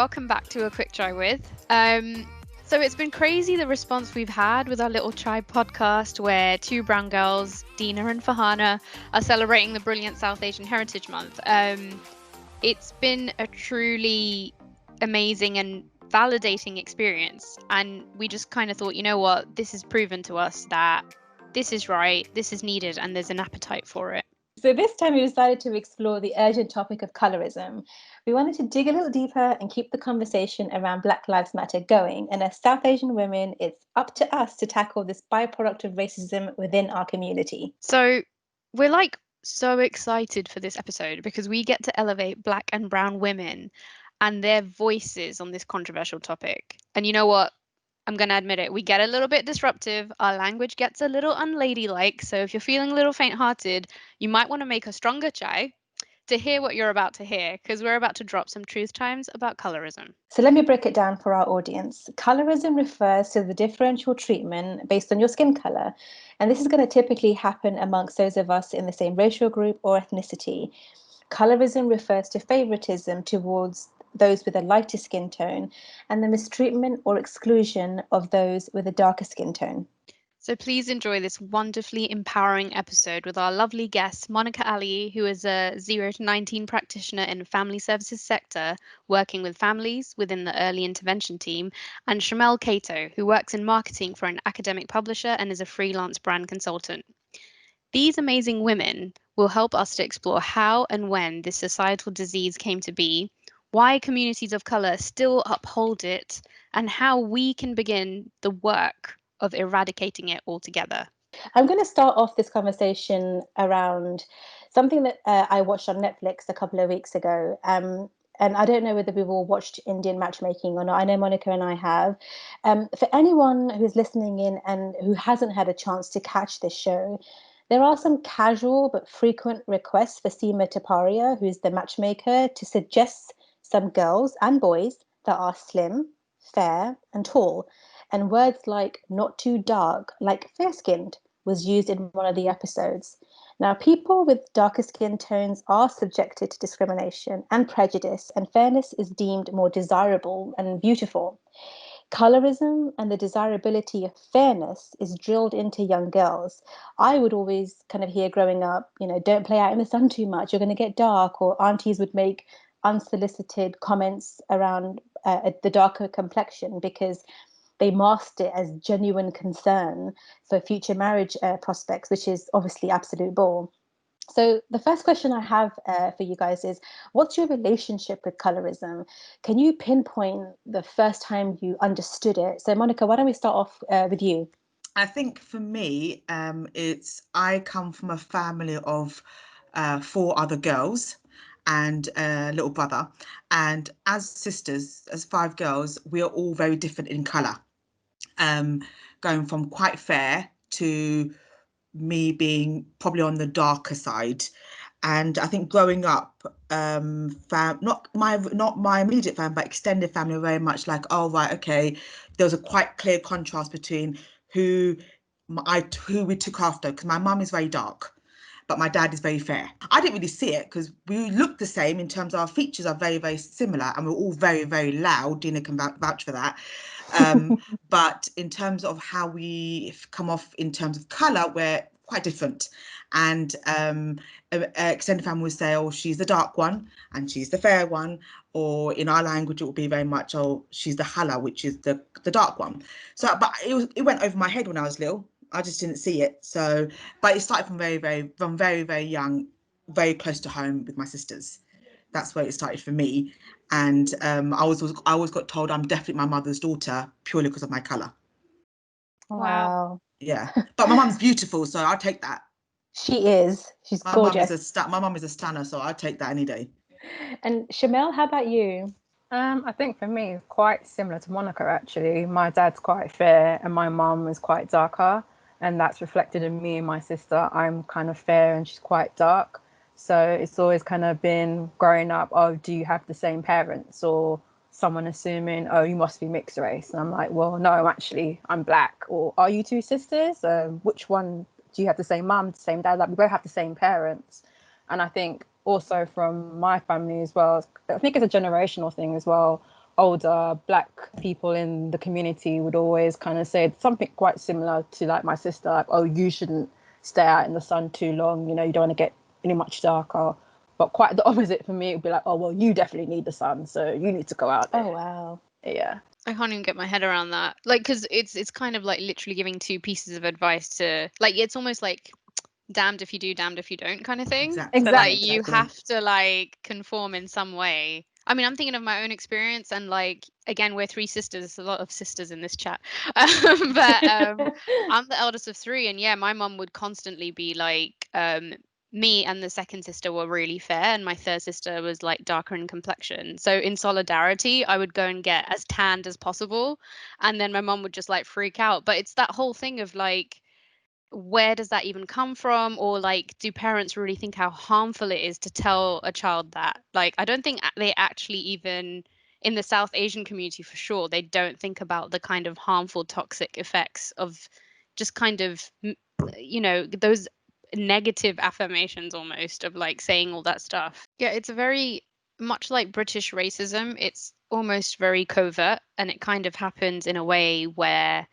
welcome back to A Quick Chai With. So it's been crazy the response we've had with our little chai podcast where two brown girls, Dina and Fahana, are celebrating the brilliant South Asian Heritage Month. It's been a truly amazing and validating experience, and we just kind of thought, you know what, this has proven to us that this is right, this is needed, and there's an appetite for it. So this time we decided to explore the urgent topic of colorism. We wanted to dig a little deeper and keep the conversation around Black Lives Matter going. And as South Asian women, it's up to us to tackle this byproduct of racism within our community. So we're so excited for this episode because we get to elevate Black and brown women and their voices on this controversial topic. And you know what? I'm going to admit it. We get a little bit disruptive. Our language gets a little unladylike. So if you're feeling a little faint-hearted, you might want to make a stronger chai to hear what you're about to hear, because we're about to drop some truth chimes about colorism. So let me break it down for our audience. Colorism refers to the differential treatment based on your skin color. And this is going to typically happen amongst those of us in the same racial group or ethnicity. Colorism refers to favoritism towards those with a lighter skin tone and the mistreatment or exclusion of those with a darker skin tone. So please enjoy this wonderfully empowering episode with our lovely guest, Monica Ali, who is a 0 to 19 practitioner in the family services sector, working with families within the early intervention team, and Shamel Cato, who works in marketing for an academic publisher and is a freelance brand consultant. These amazing women will help us to explore how and when this societal disease came to be, why communities of colour still uphold it, and how we can begin the work of eradicating it altogether. I'm going to start off this conversation around something that I watched on Netflix a couple of weeks ago. And I don't know whether we've all watched Indian matchmaking or not. I know Monica and I have. For anyone who's listening in and who hasn't had a chance to catch this show, there are some casual but frequent requests for Seema Taparia, who's the matchmaker, to suggest some girls and boys that are slim, fair, and tall. And words like not too dark, like fair skinned, was used in one of the episodes. Now, people with darker skin tones are subjected to discrimination and prejudice, and fairness is deemed more desirable and beautiful. Colorism and the desirability of fairness is drilled into young girls. I would always kind of hear growing up, don't play out in the sun too much, you're going to get dark, or aunties would make unsolicited comments around the darker complexion because they masked it as genuine concern for future marriage prospects, which is obviously absolute bull. So the first question I have for you guys is, what's your relationship with colorism? Can you pinpoint the first time you understood it? So Monica, why don't we start off with you? I think for me, I come from a family of 4 other girls and a little brother. And as sisters, as 5 girls, we are all very different in colour. Going from quite fair to me being probably on the darker side. And I think growing up, not my immediate family, but extended family, were very much like, oh right, okay. There was a quite clear contrast between who we took after, because my mum is very dark, but my dad is very fair. I didn't really see it because we look the same in terms of our features are very, very similar, and we're all very, very loud. Dina can vouch for that. But in terms of how we come off in terms of colour, we're quite different. And extended family would say, oh, she's the dark one and she's the fair one. Or in our language, it will be very much, oh, she's the hala, which is the dark one. So, but it went over my head when I was little. I just didn't see it. So, but it started from very, very young, very close to home with my sisters. That's where it started for me. And I always got told I'm definitely my mother's daughter purely because of my colour. Wow. Yeah, but my mum's beautiful, so I'll take that. She is. She's gorgeous. My mum is a stunner, so I'll take that any day. And Shamel, how about you? I think for me, quite similar to Monica, actually. My dad's quite fair and my mum is quite darker. And that's reflected in me and my sister. I'm kind of fair and she's quite dark. So it's always kind of been growing up, oh, do you have the same parents? Or someone assuming, oh, you must be mixed race. And I'm like, well, no, actually, I'm black. Or are you 2 sisters? Which one? Do you have the same mum, the same dad? Like, we both have the same parents. And I think also from my family as well, I think it's a generational thing as well. older black people in the community would always kind of say something quite similar to like my sister, like, oh, you shouldn't stay out in the sun too long, you know, you don't want to get any much darker. But quite the opposite for me, it would be like, oh, well, you definitely need the sun, so you need to go out there. Oh wow. Yeah. I can't even get my head around that. Like, because it's kind of like literally giving two pieces of advice to, like, it's almost like damned if you do, damned if you don't kind of thing. Exactly. So Exactly. like you Exactly. have to like conform in some way. I mean, I'm thinking of my own experience, and like again, we're three sisters. There's a lot of sisters in this chat, but I'm the eldest of three, and yeah, my mum would constantly be like, me and the second sister were really fair, and my third sister was like darker in complexion. So in solidarity, I would go and get as tanned as possible, and then my mum would just like freak out. But it's that whole thing of like, where does that even come from? Or like, do parents really think how harmful it is to tell a child that? Like, I don't think they actually even, in the South Asian community for sure, they don't think about the kind of harmful toxic effects of just kind of those negative affirmations almost of like saying all that stuff. Yeah, it's a very much like British racism. It's almost very covert, and it kind of happens in a way where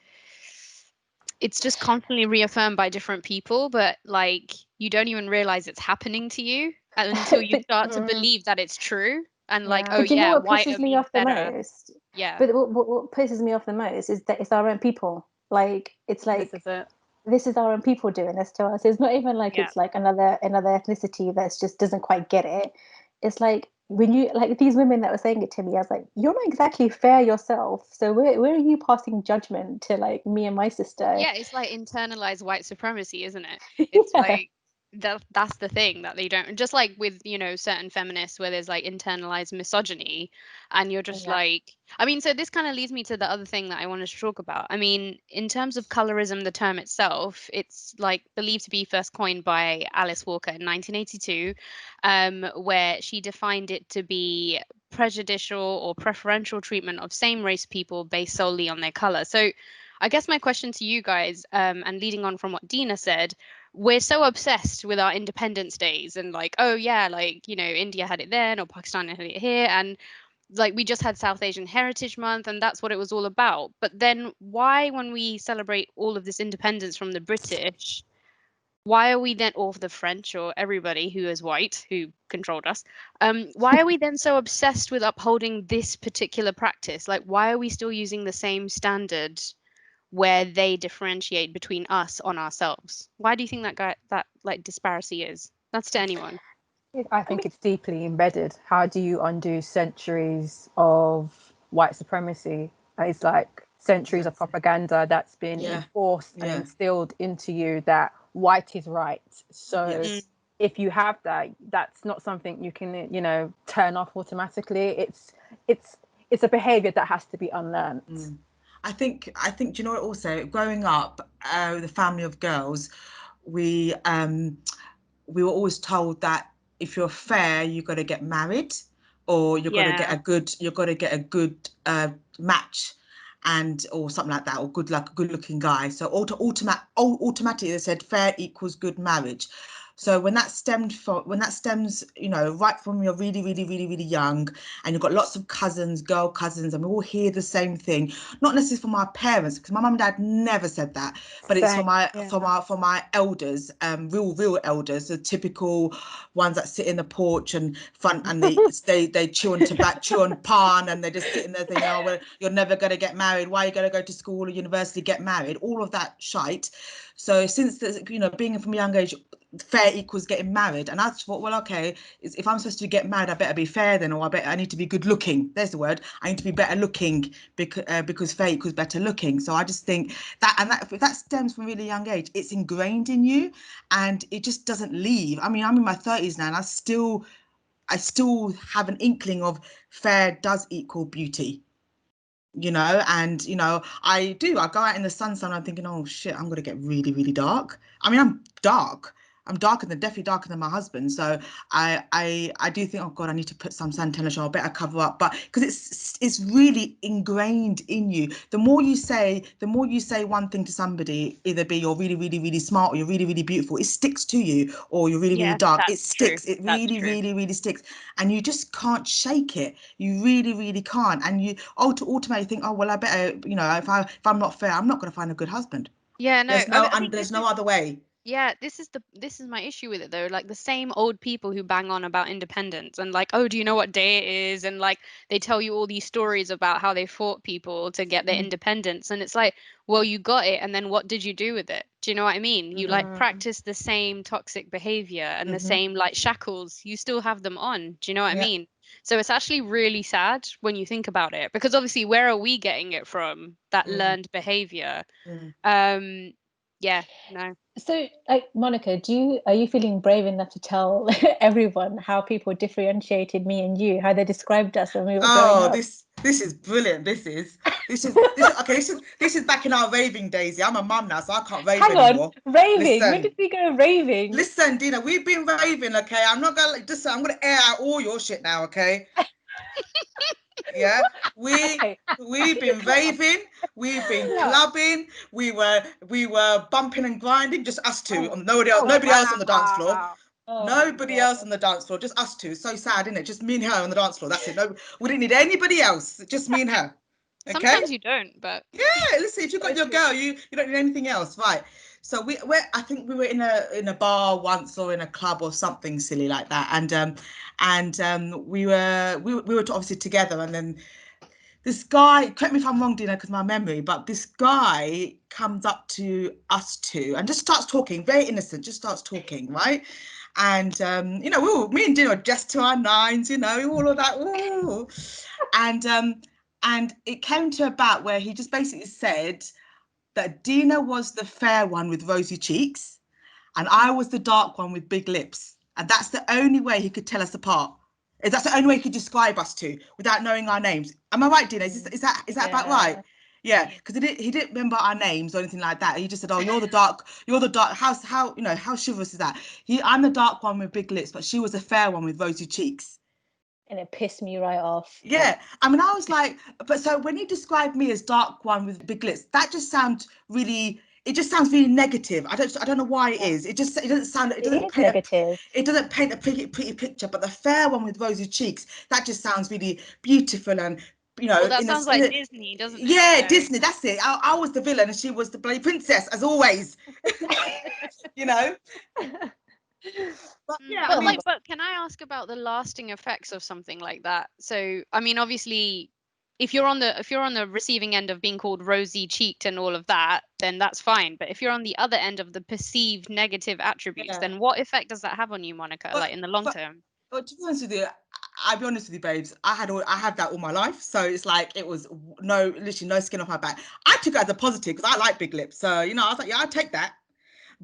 it's just constantly reaffirmed by different people, but like you don't even realize it's happening to you until you but start to believe that it's true, and like, Yeah. oh but you know yeah, what white pisses are me being off the better. most? Yeah. But what pisses me off the most is that it's our own people. Like it's This like is it. this is our own people doing this to us. It's not even like Yeah. it's like another ethnicity that's just doesn't quite get it. It's like when you like these women that were saying it to me, I was like, you're not exactly fair yourself. So where are you passing judgment to like me and my sister? Yeah, it's like internalized white supremacy, isn't it? It's Yeah, like that's the thing that they don't, just like with, certain feminists where there's like internalized misogyny, and you're just yeah. like, I mean, so this kind of leads me to the other thing that I wanted to talk about. I mean, in terms of colorism, the term itself, it's like believed to be first coined by Alice Walker in 1982, where she defined it to be prejudicial or preferential treatment of same race people based solely on their color. So I guess my question to you guys, and leading on from what Dina said, we're so obsessed with our Independence Days and like, oh yeah, like, India had it then or Pakistan had it here. And like, we just had South Asian Heritage Month, and that's what it was all about. But then why, when we celebrate all of this independence from the British, why are we then, or the French, or everybody who is white who controlled us, why are we then so obsessed with upholding this particular practice? Like, why are we still using the same standard where they differentiate between us on ourselves? Why do you think that like disparity is? That's to anyone. I I think mean, it's deeply embedded. How do you undo centuries of white supremacy? It's like centuries of Exactly. propaganda that's been Yeah. enforced and Yeah. instilled into you that white is right. So Mm. Yes. if you have that, that's not something you can, turn off automatically. It's it's a behavior that has to be unlearned. Mm. I think do you know what, also growing up, with a family of girls, we we were always told that if you're fair, you got to get married, or Yeah. you've got to get a good match, and or something like that, or good, like a good looking guy. So automatically they said fair equals good marriage. So when that stems, right from you're really, really, really, really young, and you've got lots of cousins, girl cousins, and we all hear the same thing. Not necessarily from our parents, because my mum and dad never said that, but it's from Same. my Yeah. from my elders, real elders, the typical ones that sit in the porch and front, and they chew on tobacco, chew on pan, and they're just sitting there thinking, oh well, you're never going to get married. Why are you going to go to school or university, get married? All of that shite. So since being from a young age, fair equals getting married, and I thought, well, okay, if I'm supposed to get married, I better be fair then, or I need to be good looking. There's the word. I need to be better looking, because fair equals better looking. So I just think that, and that, if that stems from a really young age, it's ingrained in you, and it just doesn't leave. I mean, I'm in my 30s now, and I still have an inkling of fair does equal beauty. And I go out in the sun, I'm thinking, oh shit, I'm gonna get really, really dark. I mean, I'm dark. I'm definitely darker than my husband. So I do think, oh God, I need to put some suntan on. I better cover up. But because it's really ingrained in you. The more you say one thing to somebody, either be you're really, really, really smart or you're really, really beautiful, it sticks to you, or you're really, really Yeah, dark. It that's true. sticks. It That's really, true. really, really sticks. And you just can't shake it. You really, really can't. And you automatically think, oh well, I better, if I'm not fair, I'm not going to find a good husband. Yeah, no, I think There's no other way. yeah, this is my issue with it though. Like the same old people who bang on about independence and like, oh, do you know what day it is? And like they tell you all these stories about how they fought people to get their Mm, independence. And it's like, well, you got it, and then what did you do with it? Do you know what I mean? You like Mm. practice the same toxic behavior and the hmm same like shackles, you still have them on. Do you know what I Yeah. mean? So it's actually really sad when you think about it, because obviously where are we getting it from? That Mm, learned behavior. mm. Um, yeah, no. So, like Monica, are you feeling brave enough to tell everyone how people differentiated me and you, how they described us when we were growing Oh, up? this is brilliant. This is okay. This is back in our raving days. Yeah, I'm a mum now, so I can't rave Hang on, anymore. raving. When did Listen, we go raving? listen, Dina, we've been raving. Okay, I'm not gonna just. I'm gonna air out all your shit now. Okay. Yeah, Okay, we've been raving, we've been yeah. clubbing, we were bumping and grinding, just us two, Oh, oh nobody else on the dance floor. Wow. oh my Nobody else God. on the dance floor, just us two. So sad, isn't it? Just me and her on the dance floor. That's it. No, we didn't need anybody else. Just me and her. Okay? Sometimes you don't, but Yeah, listen, if you've So got your true. girl, you don't need anything else, right? So I think we were in a bar once or in a club or something silly like that, and we were obviously together, and then this guy, correct me if I'm wrong, Dina, because my memory, but this guy comes up to us two and just starts talking, very innocent, just starts talking, right? And me and Dina are just to our nines, all of that. Ooh. And and it came to about where he just basically said that Dina was the fair one with rosy cheeks, and I was the dark one with big lips. And that's the only way he could tell us apart. That's the only way he could describe us two without knowing our names. Am I right, Dina? Is that about right? Yeah. Yeah, because he didn't remember our names or anything like that. He just said, "Oh, you're the dark. How chivalrous is that? I'm the dark one with big lips, but she was the fair one with rosy cheeks." And it pissed me right off. Yeah, I mean, I was like, but so when you describe me as dark one with big lips, that just sounds really, it just sounds really negative. I don't know why it Yeah. is. It doesn't sound, it It doesn't is paint a, negative. it doesn't paint a pretty picture. But the fair one with rosy cheeks, that just sounds really beautiful and, well, that in a, sounds in like a, Disney, doesn't it? yeah, So, Disney. That's it. I was the villain and she was the bloody princess, as always. You know. But yeah, I Oh my mean, God. but can I ask about the lasting effects of something like that? So, I mean, obviously, if you're on the receiving end of being called rosy cheeked and all of that, then that's fine. But if you're on the other end of the perceived negative attributes, yeah. then what effect does that have on you, Monica? But Like in the long but term? But to be honest with you, I'll be honest with you, babes. I had that all my life, so it's like it was literally no skin off my back. I took it as a positive because I like big lips, so I was like, yeah, I'll take that.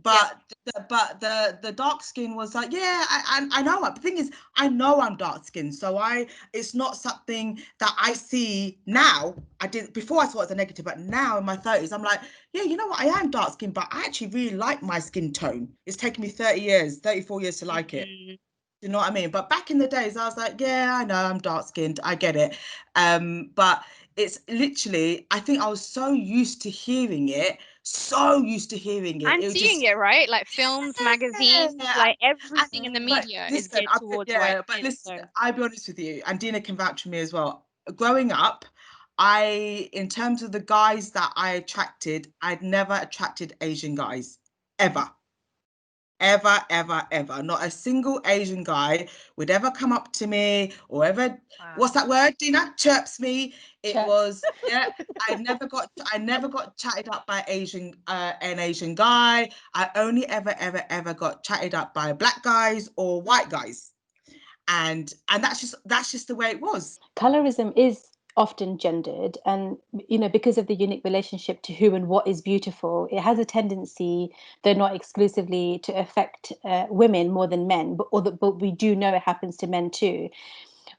Yep. But the dark skin was like, yeah, I know. The thing is, I know I'm dark skinned, so it's not something that I see now. I did before I saw it as a negative, but now in my 30s, I'm like, yeah, you know what? I am dark skinned, but I actually really like my skin tone. It's taken me 30 years, 34 years to like it. Mm. You know what I mean? But back in the days, I was like, yeah, I know I'm dark skinned. I get it. But it's literally, I think I was so used to hearing it. And It was seeing just, it, right? Like films, magazines, yeah. like everything in the But media is listen, geared towards white but skin. listen, So, I'll be honest with you, and Dina can vouch for me as well. Growing up, in terms of the guys that I attracted, I'd never attracted Asian guys, ever. Ever, ever, ever. Not a single Asian guy would ever come up to me or ever, what's Wow. that word, Dina? Chirps me. It Chirps. was, yeah, I never got chatted up by an Asian guy. I only ever, ever, ever got chatted up by black guys or white guys. And that's just the way it was. Colorism is often gendered, and because of the unique relationship to who and what is beautiful, it has a tendency, though not exclusively, to affect women more than men, but we do know it happens to men too.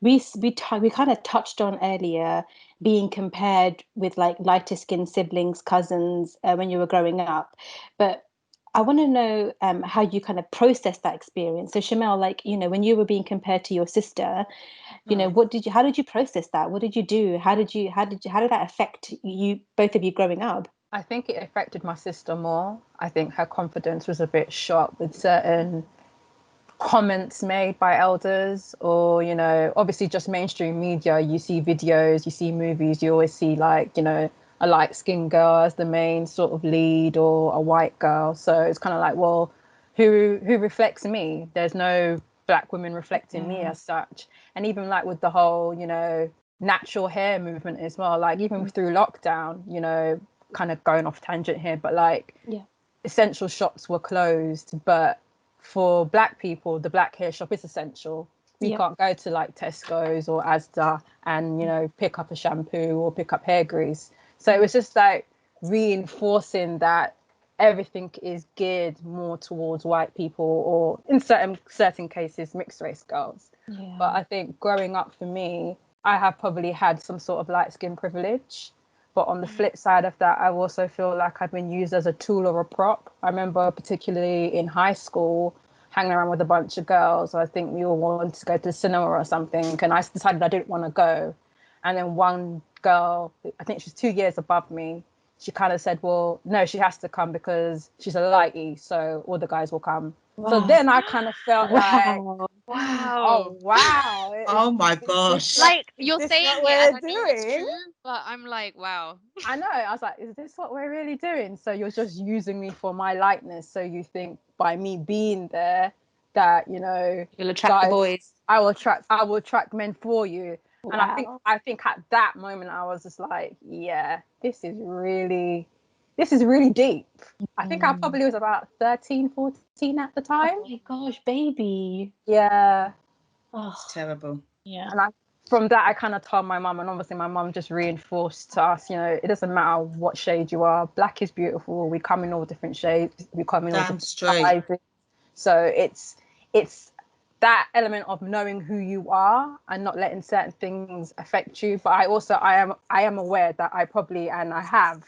We kind of touched on earlier being compared with like lighter skinned siblings, cousins, when you were growing up, but I want to know how you kind of process that experience. So Shamel, like, you know, when you were being compared to your sister, you know, how did you process that? What did you do? How did that affect you, both of you growing up? I think it affected my sister more. I think her confidence was a bit shot with certain comments made by elders, or, you know, obviously just mainstream media. You see videos, you see movies, you always see, like, you know, a light skinned girl as the main sort of lead, or a white girl. So it's kind of like, well, who reflects me? There's no black women reflecting me as such. And even like with the whole, you know, natural hair movement as well, like even through lockdown, you know, kind of going off tangent here, but like Yeah. essential shops were closed, but for black people, the black hair shop is essential. We Yeah. can't go to like Tesco's or Asda and, you know, pick up a shampoo or pick up hair grease. So it was just like reinforcing that everything is geared more towards white people, or in certain cases mixed race girls. Yeah. But I think growing up for me, I have probably had some sort of light skin privilege. But on the flip side of that, I also feel like I've been used as a tool or a prop. I remember particularly in high school hanging around with a bunch of girls. I think we all wanted to go to the cinema or something, and I decided I didn't want to go. And then one girl, I think she's 2 years above me, she kind of said, well, no, she has to come because she's a lightie, so all the guys will come. So Wow. then I kind of felt like, Wow. Wow. oh, wow, Oh my is this gosh. what, Like, is you're this saying what it, and we're I know it's doing? true, but I'm like, wow. I know. I was like, is this what we're really doing? So you're just using me for my likeness. So you think by me being there that, you know, You'll attract the guys, boys. I will attract men for you. And Wow. I think at that moment I was just like, yeah, this is really deep. I think I Mm. probably was about 13, 14 at the Oh time. my gosh, baby. Yeah. Oh, It's terrible. yeah. And from that, I kind of told my mum, and obviously my mum just reinforced to us, you know, it doesn't matter what shade you are. Black is beautiful. We come in all different shades. We come in all Damn different straight. sizes. So it's that element of knowing who you are and not letting certain things affect you. But I am aware that I probably, and I have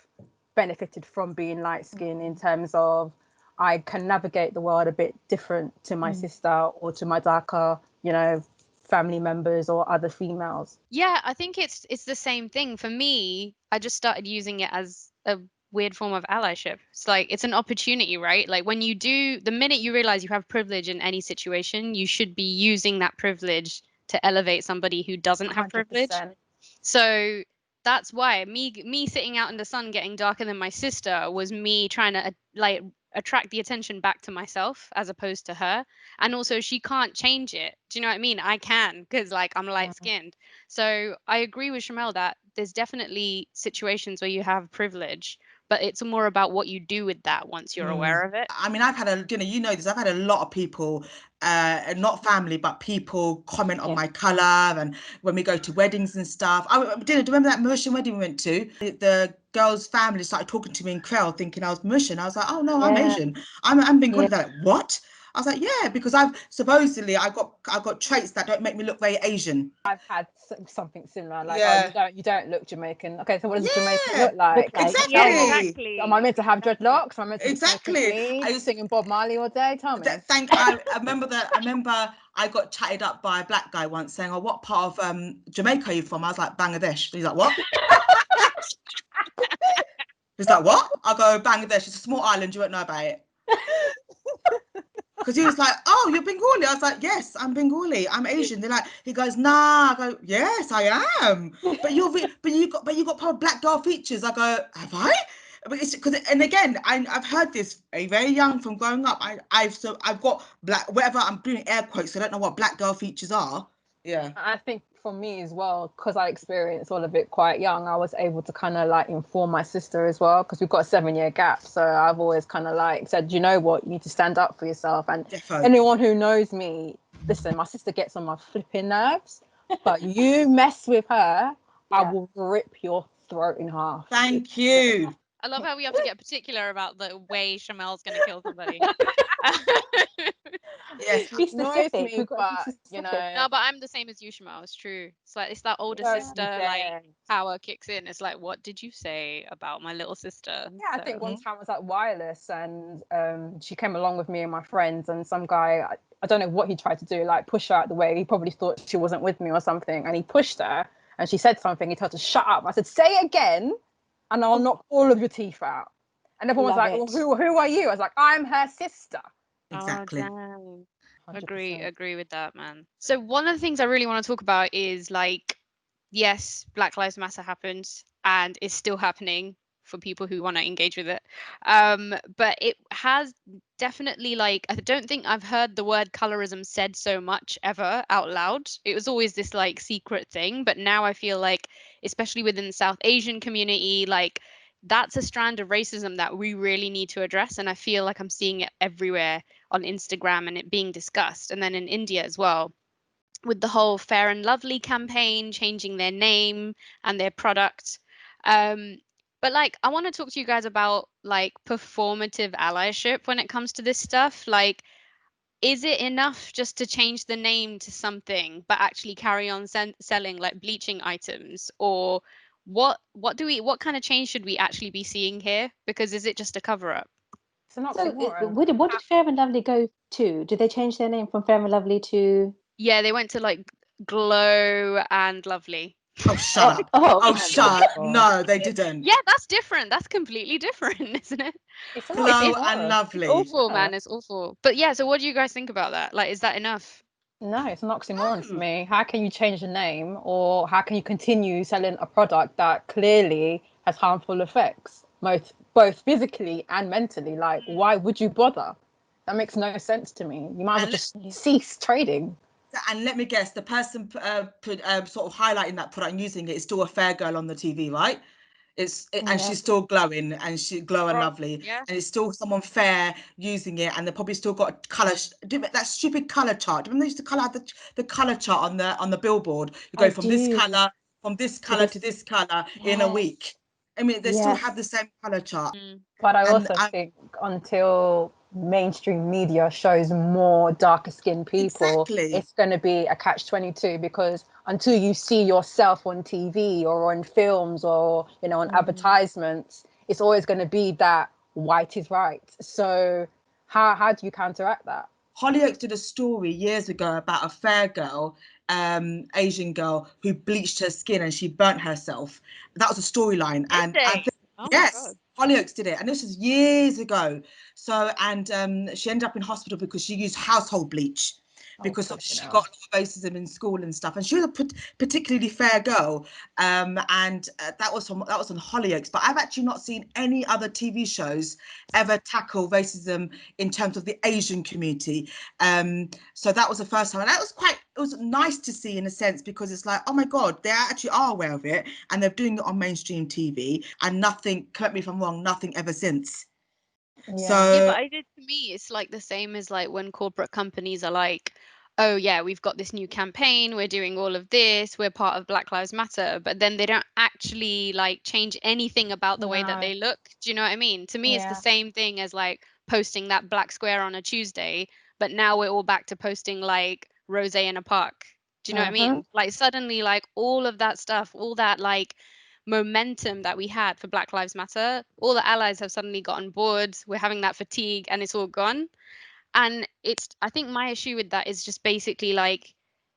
benefited from being light skinned, in terms of I can navigate the world a bit different to my sister or to my darker, you know, family members or other females. Yeah, I think it's the same thing. For me, I just started using it as a weird form of allyship. It's like it's an opportunity, right? Like when you do, the minute you realize you have privilege in any situation, you should be using that privilege to elevate somebody who doesn't have privilege. 100%. So that's why me sitting out in the sun getting darker than my sister was me trying to like attract the attention back to myself as opposed to her. And also she can't change it. Do you know what I mean? I can, because like I'm light skinned. So I agree with Shamel that there's definitely situations where you have privilege, but it's more about what you do with that once you're aware of it. I mean, I've had you know this, I've had a lot of people, not family, but people comment on Yeah. my colour, and when we go to weddings and stuff. Do you remember that Mauritian wedding we went to? The girl's family started talking to me in Creole thinking I was Mauritian. I was like, oh no, I'm Yeah. Asian. I'm Yeah. Bengali. They're like, what? I was like, yeah, because I've got traits that don't make me look very Asian. I've had something similar, like, oh, Yeah. you don't look Jamaican. Okay, so what does Jamaican Yeah, look Look like? like, Yeah, Tell me. exactly. Am I exactly. meant to have Exactly. dreadlocks? Am I meant to be smoking Exactly. weed, I was singing Bob Marley all day? Tell me. I remember I got chatted up by a black guy once saying, oh, what part of Jamaica are you from? I was like, Bangladesh. He's like, what? He's like, what? I go, Bangladesh. It's a small island. You won't know about it. Because he was like, oh, you're Bengali. I was like, yes, I'm Bengali. I'm Asian. They're like, he goes, nah. I go, yes, I am. But you got probably black girl features. I go, have I? But it's because, and again, I've heard this very young from growing up. I've got black, whatever. I'm doing air quotes. So I don't know what black girl features are. Yeah. I think for me as well, because I experienced all of it quite young, I was able to kind of like inform my sister as well, because we've got a 7 year gap. So I've always kind of like said, you know what, you need to stand up for yourself. And Defo. anyone who knows me, listen, my sister gets on my flipping nerves, but you mess with her, I yeah. will rip your throat in half. Thank you. I love how we have to get particular about the way Shamel's going to kill somebody. Yes. Be annoys specific. me, We've got to be but specific. No, but I'm the same as you, Shmal. It's true. It's like it's that older don't you sister like dare. power kicks in. It's like, what did you say about my little sister? Yeah, I think So one time I was at Wireless and she came along with me and my friends, and some guy, I don't know what he tried to do, like push her out the way. He probably thought she wasn't with me or something, and he pushed her and she said something. He told her to shut up. I said, say it again and I'll knock all of your teeth out. And everyone was Love like, well, it. who are you? I was like, I'm her sister. oh Exactly. damn. Agree, 100%. agree with that, man. So one of the things I really want to talk about is like, yes, Black Lives Matter happened and is still happening for people who want to engage with it. But it has definitely like I don't think I've heard the word colorism said so much ever out loud. It was always this like secret thing, but now I feel like, especially within the South Asian community, like that's a strand of racism that we really need to address. And I feel like I'm seeing it everywhere on Instagram and it being discussed. And then in India as well, with the whole Fair and Lovely campaign, changing their name and their product. Um, but like, I want to talk to you guys about like performative allyship when it comes to this stuff. Like, is it enough just to change the name to something, but actually carry on selling like bleaching items, or what kind of change should we actually be seeing here? Because is it just a cover up? It's an So, oxymoron. what did Fair and Lovely go to? Did they change their name from Fair and Lovely to? Yeah, they went to like Glow and Lovely. Oh, shut up. Oh, Oh, Oh my shut up. God. No, they didn't. Yeah, that's different. That's completely different, isn't it? It's an Glow and oxymoron. It's Lovely. awful, Yeah. man. It's awful. But yeah, so what do you guys think about that? Like, is that enough? No, it's an oxymoron for No. me. How can you change the name, or how can you continue selling a product that clearly has harmful effects, both physically and mentally? Like, why would you bother? That makes no sense to me. You might as well And just cease trading. let me guess, the person sort of highlighting that product and using it is still a fair girl on the TV, right? And yeah. she's still glowing and she glow and Bro, lovely, yeah. and it's still someone fair using it, and they probably still got color. That stupid color chart. Remember they used to color have the color chart on the billboard. You I go from this do. color, To to this. this color in a Yes. week. I mean, they still have Yes. the same color chart, Mm. But I and also think until mainstream media shows more darker skinned people, exactly. it's going to be a catch-22, because until you see yourself on TV or on films or, on Mm. advertisements, it's always going to be that white is right. So how do you counteract that? Hollyoaks did a story years ago about a fair girl, Asian girl, who bleached her skin and she burnt herself. That was a storyline, Did and I they? think Oh my yes, God. Hollyoaks did it, and this was years ago. So, and she ended up in hospital because she used household bleach. Oh, Because flipping she got hell. a lot of racism in school and stuff, and she was a particularly fair girl, and that was on Hollyoaks. But I've actually not seen any other TV shows ever tackle racism in terms of the Asian community. So that was the first time, and it was nice to see in a sense, because it's like, oh my God, they actually are aware of it and they're doing it on mainstream TV, and nothing, correct me if I'm wrong, nothing ever since. Yeah. Yeah, So but I did to me, it's like the same as like when corporate companies are like, oh yeah, we've got this new campaign, we're doing all of this, we're part of Black Lives Matter, but then they don't actually like change anything about the way that No. they look. Do you know what I mean? To me, it's the Yeah. same thing as like posting that black square on a Tuesday, but now we're all back to posting like rose in a park. Do you know what I Mm-hmm. mean? Like suddenly, like all of that stuff, all that like momentum that we had for Black Lives Matter, all the allies have suddenly gotten bored. We're having that fatigue and it's all gone. And I think my issue with that is just basically like,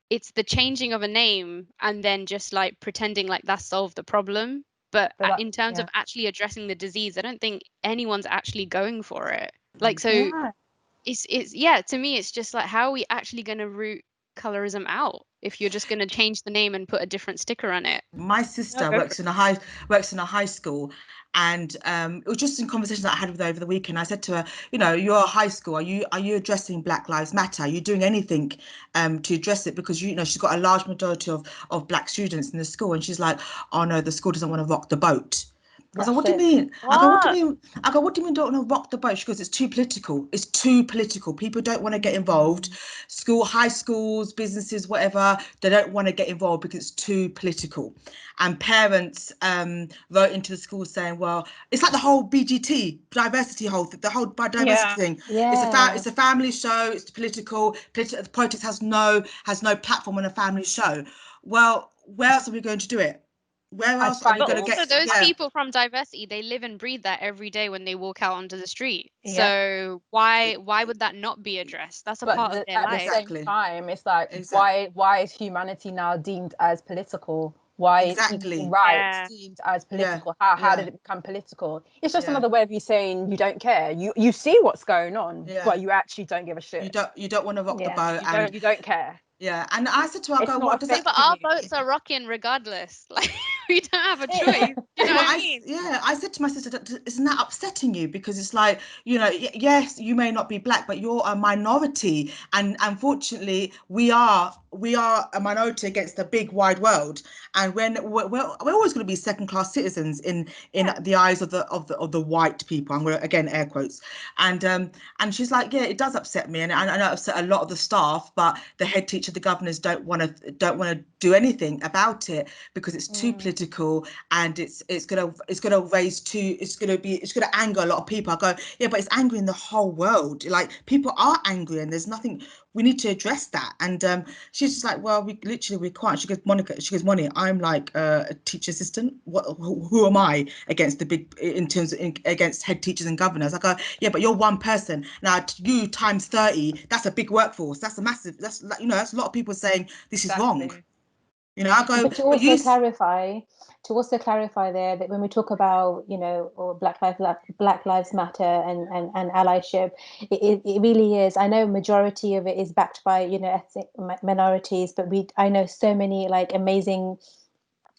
it's the changing of a name and then just like pretending like that solved the problem. But But that, in terms of yeah. actually addressing the disease, I don't think anyone's actually going for it. Like, so No. yeah, to me, it's just like, how are we actually going to root colorism out if you're just going to change the name and put a different sticker on it? my No, sister go for works in a high school, and it was just in conversations that I had with her over the weekend. I said to her, you're a high school. Are you addressing Black Lives Matter? Are you doing anything to address it? Because she's got a large majority of black students in the school, and she's like, oh no, the school doesn't want to rock the boat. I said, what do you mean? I go, what do you mean? I go, what do you mean don't want to rock the boat? She goes, it's too political. It's too political. People don't want to get involved. High schools, businesses, whatever, they don't want to get involved because it's too political. And parents wrote into the school saying, well, it's like the whole BGT, diversity the whole diversity thing. Yeah. It's a family show, it's political, politics has no platform on a family show. Well, where else are we going to do it? Where I else are we find But going to it. also get? those Yeah, people from diversity, they live and breathe that every day when they walk out onto the street. Yep. So why would that not be addressed? That's a But part of their at the life. same exactly, time, it's like, exactly, why is humanity now deemed as political? Why is equal exactly. rights Yeah. deemed as Yeah, political? How yeah, did it become political? It's just yeah, another way of you saying you don't care. You see what's going on, yeah. but you actually don't give a shit. You don't want to rock the Yeah. boat, and You don't care. yeah. And I said to her, I It's go, not what does Yeah, that? but affecting our you. boats are rocking regardless. Like we don't have a choice. You know Well, what I mean? I said to my sister, isn't that upsetting you? Because it's like, yes, you may not be black, but you're a minority, and unfortunately, we are a minority against the big wide world, and when we're always going to be second class citizens in Yeah. the eyes of the white people. I'm going to again air quotes, and she's like, yeah, it does upset me, and I know it upset a lot of the staff, but the head teacher, the governors don't want to do anything about it because it's too political, and it's gonna raise too it's gonna anger a lot of people. I go, yeah, but it's angering the whole world. Like people are angry, and there's nothing, we need to address that. And she's just like, well, we can't. She goes, Monica, Moni, I'm like a teacher assistant. Who am I against the big, in terms of against head teachers and governors? I go, yeah, but you're one person. Now you times 30, that's a big workforce. That's a massive, that's like, that's a lot of people saying this is wrong. Exactly. I go, But but you, to also clarify there that when we talk about, or Black Lives Matter and allyship, it really is. I know majority of it is backed by, ethnic minorities, but I know so many like amazing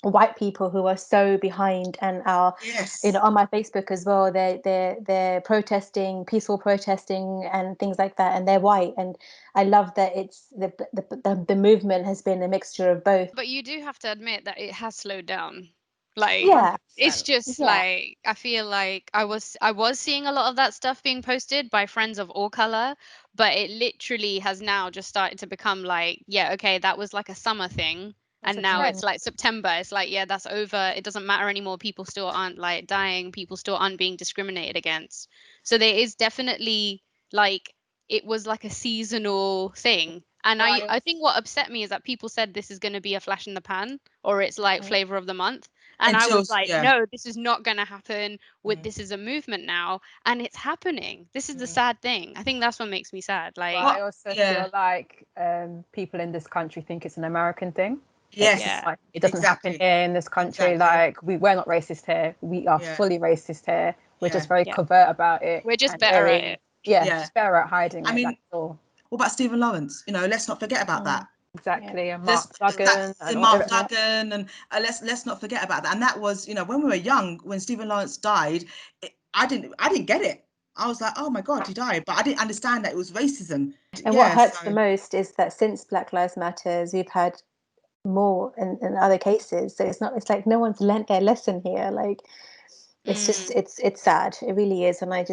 white people who are so behind and are, yes, on my Facebook as well. They're protesting, peaceful protesting and things like that, and they're white. And I love that it's the movement has been a mixture of both. But you do have to admit that it has slowed down. Like Yeah, it's 100%. just yeah, like I feel like I was seeing a lot of that stuff being posted by friends of all color, but it literally has now just started to become like, yeah, okay, that was like a summer thing. It's And a now trend. it's like September. It's like, yeah, that's over. It doesn't matter anymore. People still aren't like dying. People still aren't being discriminated against. So there is definitely like it was like a seasonal thing. And But I think what upset me is that people said this is going to be a flash in the pan or it's like mm, flavor of the month. And I until was like, yeah, no, this is not going to happen. mm, This is a movement now, and it's happening. This is the mm. sad thing. I think that's what makes me sad. But Like, I What? also Yeah, feel like people in this country think it's an American thing. It's yes, yeah, like it doesn't happen exactly, here in this country. exactly. Like we're not racist here. We are Yeah, fully racist here. We're yeah, just very yeah, covert about it we're just and better at very, it. yeah, yeah. just better at hiding I it. mean, That's all. what about Stephen Lawrence? Let's not forget about mm, that. yeah, Exactly. And Let's Mark Duggan and all. Mark yeah. Duggan, and let's not forget about that. And that was, when we were young, when Stephen Lawrence died, I didn't get it. I was like, oh my God, he died, but I didn't understand that it was racism. And what Yeah, hurts the so most is that since Black Lives Matters, we've had more in other cases. So it's like no one's learnt their lesson here. Like it's just Mm. it's sad. It really is. And I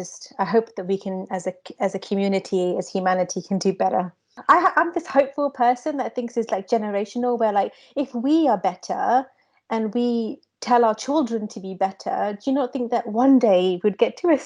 hope that we can, as a community, as humanity, can do better. I'm this hopeful person that thinks it's like generational, where like if we are better and we tell our children to be better, do you not think that one day we'd get to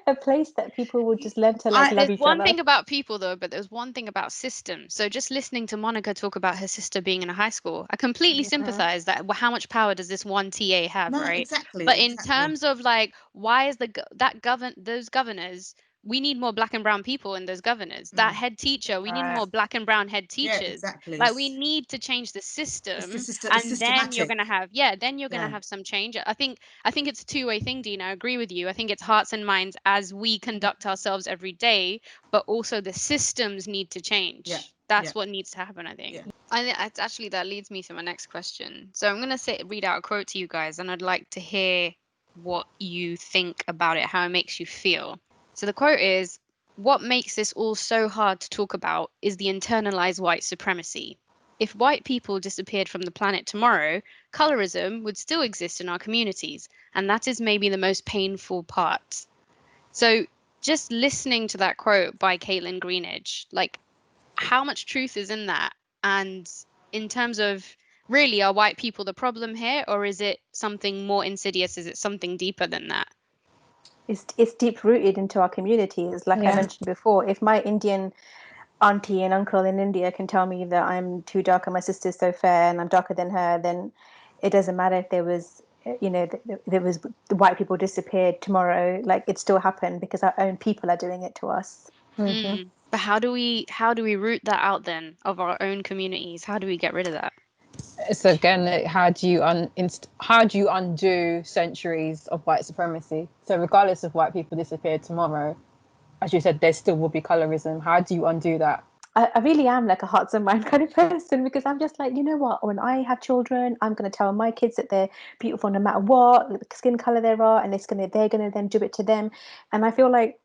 a place that people would just learn to like I love There's each one other? thing about people though, but there's one thing about systems. So just listening to Monica talk about her sister being in a high school, I completely Mhm. sympathize that how much power does this one TA have, no, right? exactly, But in exactly. terms of like why is that those governors, we need more black and brown people in those governors. That Mm. head teacher, we need Right. more black and brown head Yeah, teachers. exactly. Like we need to change the system, It's and then you're systematic. gonna have, yeah, then you're gonna Yeah, have some change. I think it's a two-way thing, Dina. I agree with you. I think it's hearts and minds as we conduct ourselves every day, but also the systems need to yeah, change. yeah, That's what needs to happen, I think. yeah. Actually that leads me to my next question. So I'm gonna read out a quote to you guys, and I'd like to hear what you think about it, how it makes you feel. So the quote is, "What makes this all so hard to talk about is the internalized white supremacy. if white people disappeared from the planet tomorrow, colorism would still exist in our communities, and that is maybe the most painful part. So, just listening to that quote by Caitlin Greenidge, like, how much truth is in that? And in terms of, really, are white people the problem here, or is it something more insidious? Is it something deeper than that? It's deep rooted into our communities. Like I Yeah. mentioned before, if my Indian auntie and uncle in India can tell me that I'm too dark and my sister's so fair and I'm darker than her, then it doesn't matter if there was, there was the white people disappeared tomorrow. Like it still happened because our own people are doing it to us. Hmm. But how do we root that out then of our own communities? How do we get rid of that? It's again, how do you undo centuries of white supremacy? So regardless of white people disappear tomorrow, as you said, there still will be colorism. How do you undo that? I really am like a hearts and mind kind of person because I'm just like, you know what? When I have children, I'm going to tell my kids that they're beautiful no matter what skin color they are, and they're going to then do it to them. And I feel like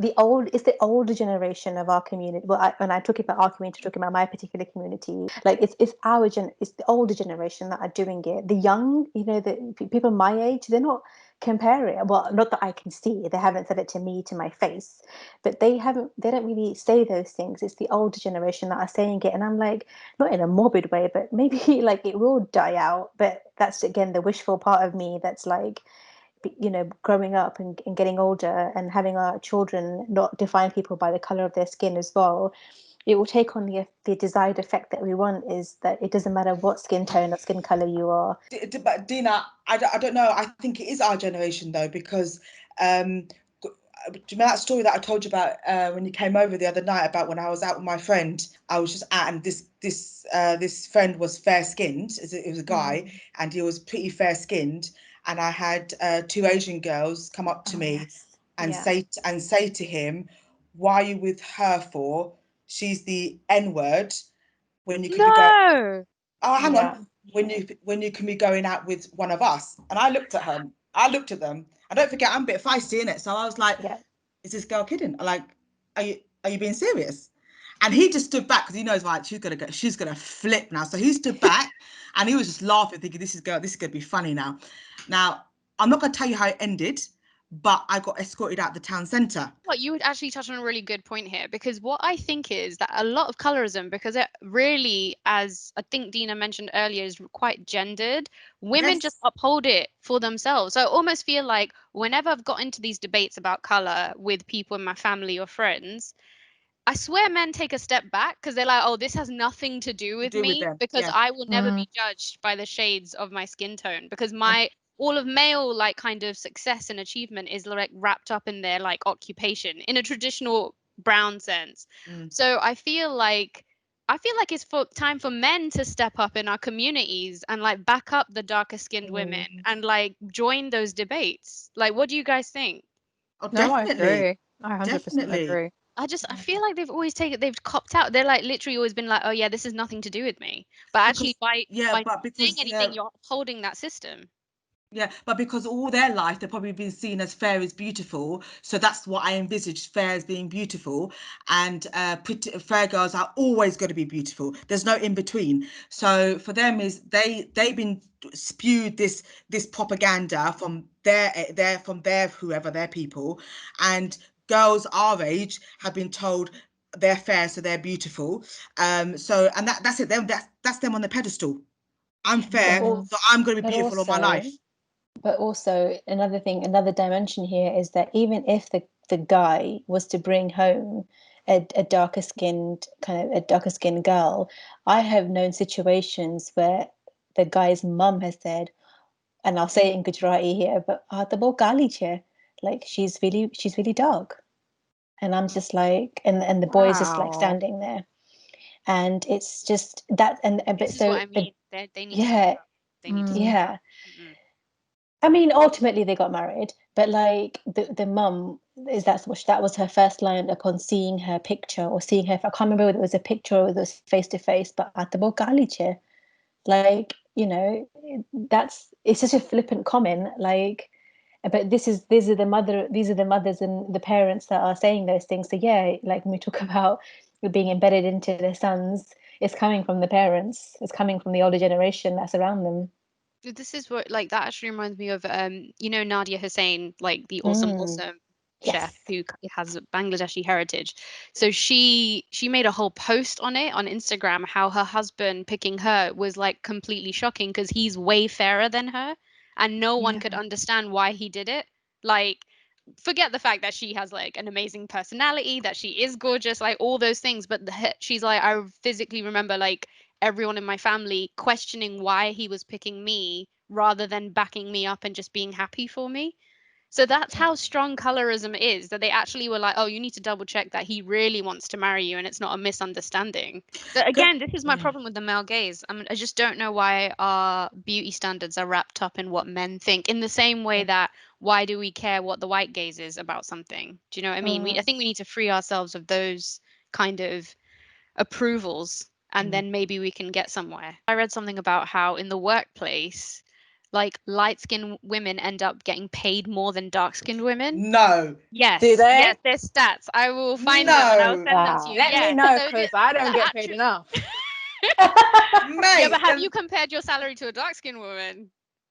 it's the older generation of our community. Well, when I talk about our community, talking about my particular community, like it's the older generation that are doing it. The young, the people my age, they're not comparing. Well, not that I can see. They haven't said it to me to my face, but they don't really say those things. It's the older generation that are saying it, and I'm like, not in a morbid way, but maybe like it will die out. But that's again the wishful part of me that's like, growing up and getting older and having our children not define people by the color of their skin as well. It will take on the desired effect that we want, is that it doesn't matter what skin tone or skin color you are. But Dina, I don't know. I think it is our generation though, because do you remember that story that I told you about when you came over the other night about when I was out with my friend? I was just out, and this friend was fair skinned. It was a guy, and he was pretty fair skinned. And I had two Asian girls come up to Oh me yes, and yeah, say to him, "Why are you with her for? She's the N word when you could be going." No. Oh, hang on. yeah, When you can be going out with one of us. And I looked at her. I looked at them. I don't forget I'm a bit feisty in it. So I was like, yeah. is this girl kidding? Like, are you being serious? And he just stood back because he knows like she's gonna flip now. So he stood back and he was just laughing, thinking this is gonna be funny now. Now, I'm not gonna tell you how it ended, but I got escorted out the town centre. What you would actually touch on a really good point here, because what I think is that a lot of colorism, because it really, as I think Dina mentioned earlier, is quite gendered. Women just Yes, uphold it for themselves. So I almost feel like whenever I've got into these debates about color with people in my family or friends, I swear men take a step back because they're like, oh, this has nothing to do to with do with me them. because Yeah, I will never Mm. be judged by the shades of my skin tone because yeah. my all of male like kind of success and achievement is like wrapped up in their like occupation in a traditional brown sense. Mm. So I feel like it's for time for men to step up in our communities and like back up the darker skinned women Mm. and like join those debates. Like, what do you guys think? Oh, No, I definitely, agree. I 100% definitely. agree. I feel like they've copped out. They're like literally always been like, oh yeah, this has nothing to do with me. But actually Because yeah, by not but saying because anything, you're upholding that system. yeah, but because all their life they've probably been seen as fair is beautiful, so that's what I envisaged fair as being beautiful, and pretty, fair girls are always going to be beautiful. There's no in between. So for them is they've been spewed this propaganda from their whoever their people, and girls our age have been told they're fair, so they're beautiful. So and that's it. That's them on the pedestal. I'm But fair, all, Mm. so I'm going to be but beautiful all my also, life. another thing, another dimension here is that even if the guy was to bring home a darker skinned girl, I have known situations where the guy's mum has said, and I'll say it in Gujarati here, but the wo gali che, like she's really dark. And I'm just like, and the boy is just like Wow. standing there, and it's just that, and but This is what so I the mean. They need to step yeah, up. They need to step Mm. up. yeah. Mm-mm. I mean, ultimately they got married, but like the mum is that was her first line upon seeing her picture or seeing her. I can't remember whether it was a picture or whether it was face to face, but at the Bogaliche, like that's it's such a flippant comment, like. But these are the mothers and the parents that are saying those things. So yeah, like when we talk about being embedded into their sons, it's coming from the parents, it's coming from the older generation that's around them. This is what, like, that actually reminds me of Nadia Hussain, like the Mm, awesome chef yes. who has Bangladeshi heritage. So she made a whole post on it on Instagram, how her husband picking her was like completely shocking because he's way fairer than her, and no one could Yeah. understand why he did it. Like, forget the fact that she has like an amazing personality, that she is gorgeous, like all those things, but she's like, I physically remember like everyone in my family questioning why he was picking me rather than backing me up and just being happy for me. So that's how strong colorism is, that they actually were like, oh, you need to double check that he really wants to marry you and it's not a misunderstanding. So Good. again, this is my Yeah. problem with the male gaze. I just don't know why our beauty standards are wrapped up in what men think, in the same way that why do we care what the white gaze is about something? Do you know what I mean? I Mm, think we need to free ourselves of those kind of approvals, and Mm. then maybe we can get somewhere. I read something about how in the workplace, like light skinned women end up getting paid more than dark skinned women. No, Do Yes, yes, they? there's stats. I will find them and I'll no, send them to wow. you. Let me Yeah. know So because I the don't get paid actual, enough. yeah, but mate. have you compared your salary to a dark skinned woman?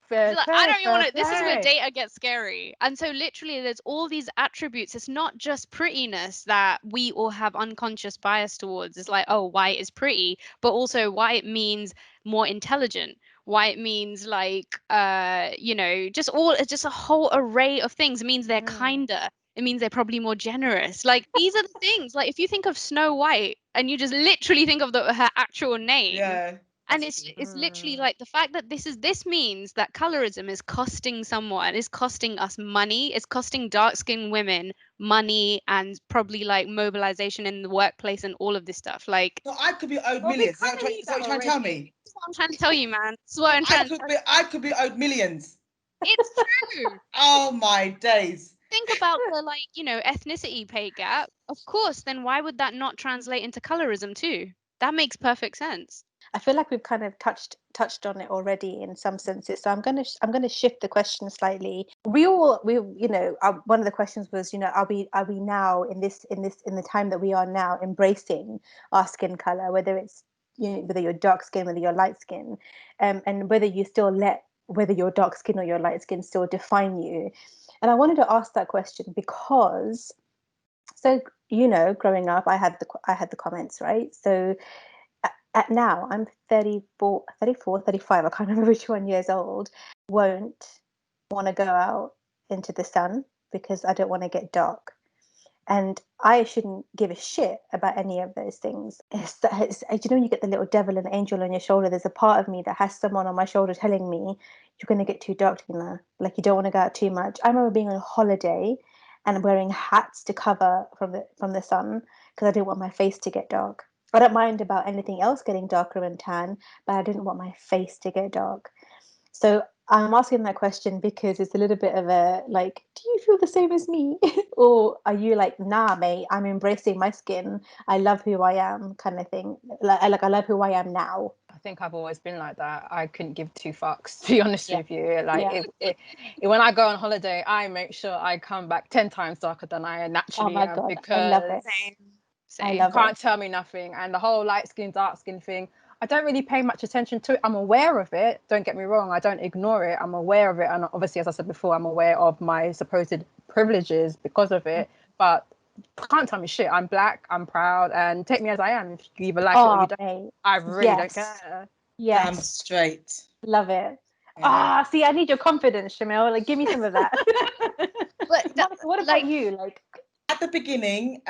Fair Like, I play, don't even fair want to. This is where play. data gets scary. And so, literally, there's all these attributes. It's not just prettiness that we all have unconscious bias towards. It's like, oh, white is pretty, but also white means more intelligent. White means like, just all, it's just a whole array of things. It means they're Mm, kinder. It means they're probably more generous. Like, these are the things. Like, if you think of Snow White and you just literally think of her actual name, Yeah, and that's true. it's literally Mm. like the fact that this means that colorism is costing someone, is costing us money, is costing dark skinned women money, and probably like mobilization in the workplace and all of this stuff. Like, So I could be owed Well, we millions. kind of Is need that what that you're trying to tell already. me? this is what I'm trying to tell you, man. This is what I'm trying to tell you. I could be owed millions. It's true. Oh my days. Think about the, like, ethnicity pay gap. Of course, then why would that not translate into colorism too? That makes perfect sense. I feel like we've kind of touched on it already in some senses. So I'm gonna shift the question slightly. One of the questions was, are we now in the time that we are now embracing our skin color, whether it's whether you're dark skin, whether you're light skin, and whether you still let whether you're dark skin or your light skin still define you. And I wanted to ask that question because so growing up, I had the comments, right? So at now I'm 34, 34, 35. I can't remember which one years old. Won't want to go out into the sun because I don't want to get dark. And I shouldn't give a shit about any of those things. You get the little devil and angel on your shoulder. There's a part of me that has someone on my shoulder telling me, you're going to get too dark, Tina. Like, you don't want to go out too much. I remember being on holiday and wearing hats to cover from the sun because I didn't want my face to get dark. I don't mind about anything else getting darker and tan, but I didn't want my face to get dark. So I'm asking that question because it's a little bit of a like, do you feel the same as me? Or are you like, nah, mate, I'm embracing my skin. I love who I am, kind of thing. Like I love who I am now. I think I've always been like that. I couldn't give two fucks, to be honest Yeah. with you. Like, Yeah. when I go on holiday, I make sure I come back 10 times darker than I Oh naturally my am God. I love it. because Same. I you Same. love it. can't tell me nothing. And the whole light skin, dark skin thing, I don't really pay much attention to it. I'm aware of it. Don't get me wrong. I don't ignore it. I'm aware of it. And obviously, as I said before, I'm aware of my supposed privileges because of it. But can't tell me shit. I'm black. I'm proud. And take me as I am. If you either like it or you Oh, don't, mate. I really don't Yes. care. Damn Yes. straight. Love it. Yeah. Ah, see, I need your confidence, Shamil. Like, give me some of that. But Monica, what about like, you? Like, At the beginning,